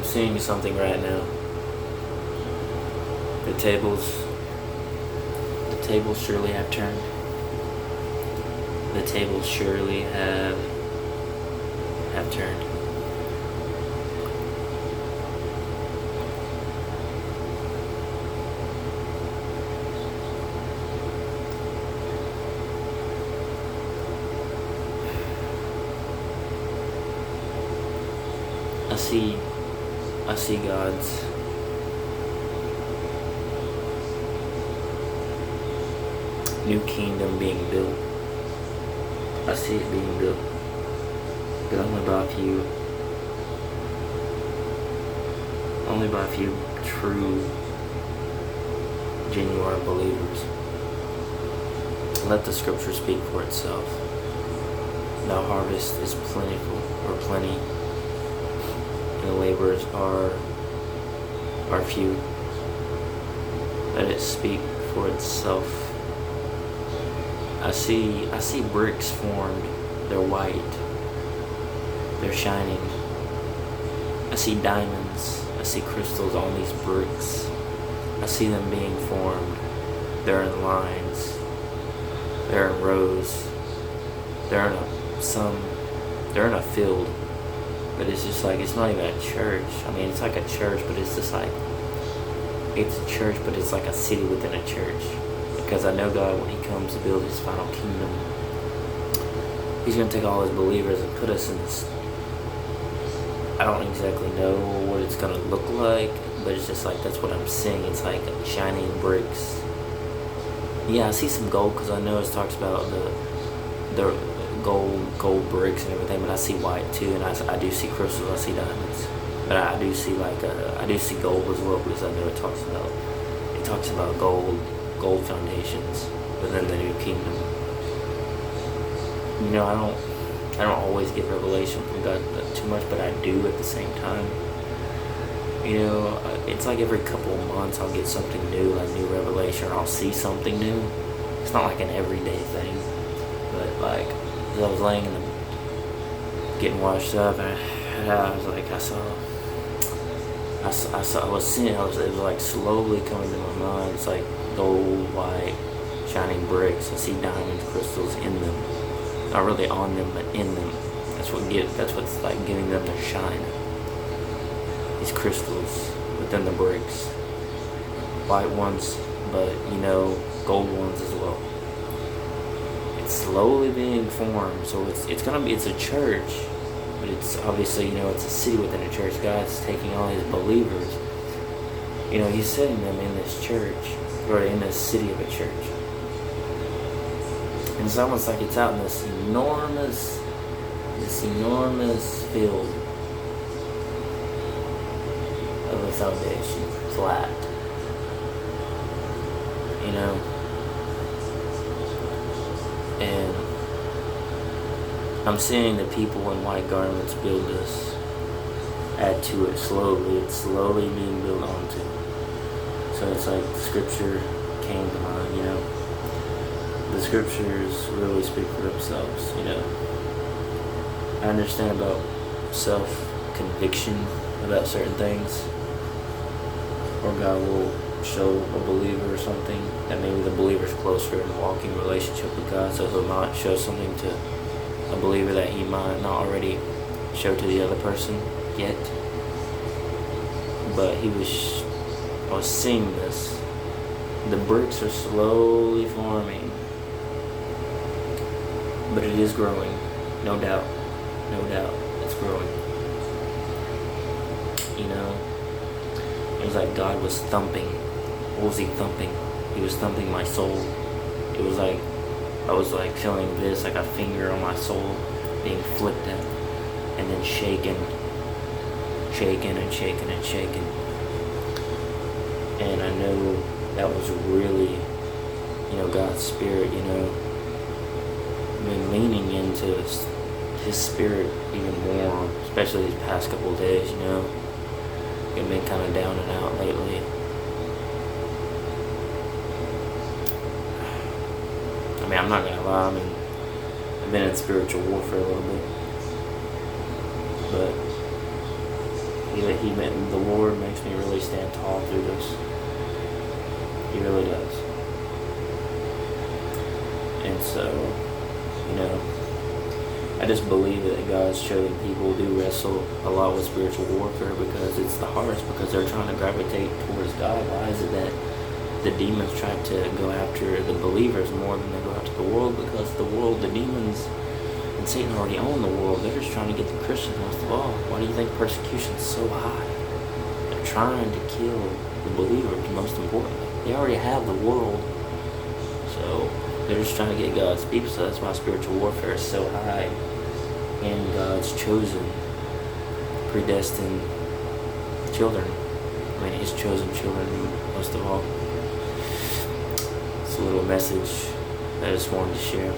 seeing something right now. The tables surely have turned. The tables surely have turned. I see God's new kingdom being built. I see it being built, but only by a few true, genuine believers. Let the scripture speak for itself. The harvest is plentiful, or plenty, and the laborers are few. Let it speak for itself. I see bricks formed. They're white. They're shining. I see diamonds. I see crystals on these bricks. I see them being formed. They're in lines. They're in rows. They're in a field. But it's just like, it's not even a church. I mean, it's like a church, but it's just like, it's a church, but it's like a city within a church. Because I know God, when He comes to build His final kingdom, He's going to take all His believers and put us in this. I don't exactly know what it's going to look like, but it's just like, that's what I'm seeing. It's like shining bricks. Yeah, I see some gold, because I know it talks about the gold bricks and everything, but I see white too, and I do see crystals, I see diamonds, but I do see I do see gold as well, because I know it talks about gold foundations within the new kingdom. You know, I don't always get revelation from God too much, but I do at the same time. You know, it's like every couple of months I'll get something new, like new revelation, or I'll see something new. It's not like an everyday thing, but like, as I was laying in getting washed up, and I was like, it was like slowly coming to my mind. It's like gold, white, shining bricks. I see diamonds, crystals in them. Not really on them, but in them. That's what's like giving them their shine. These crystals within the bricks. White ones, but you know, gold ones as well. It's slowly being formed, so it's a church, but it's obviously, you know, it's a city within a church. God's taking all His believers, you know, He's setting them in this church, or in this city of a church. And it's almost like it's out in this enormous field of a foundation, flat, you know. And I'm seeing the people in white garments build this, add to it slowly. It's slowly being built onto. So it's like the scripture came to mind, you know. The scriptures really speak for themselves, you know. I understand about self-conviction about certain things, or God will show a believer or something that maybe the believer's closer in a walking relationship with God, so He'll not show something to a believer that He might not already show to the other person yet. But I was seeing this. The bricks are slowly forming, but it is growing, no doubt, it's growing. You know, it was like God was thumping. What was He thumping? He was thumping my soul. It was like, I was like feeling this, like a finger on my soul being flipped at, and then shaken. And I know that was really, you know, God's Spirit, you know, been leaning into His Spirit even more, especially these past couple of days, you know. I've been kind of down and out lately. I mean, I'm not gonna lie, I've been in spiritual warfare a little bit. But The Lord makes me really stand tall through this. He really does. And so, I just believe that God's chosen people do wrestle a lot with spiritual warfare because it's the hardest, because they're trying to gravitate towards God. Why is it that the demons try to go after the believers more than they go after the world? Because the world, the demons, and Satan already own the world. They're just trying to get the Christians most of all. Why do you think persecution's so high? They're trying to kill the believers, most importantly. They already have the world. So they're just trying to get God's people. So that's why spiritual warfare is so high. And God's chosen, predestined children. His chosen children, most of all. It's a little message I just wanted to share.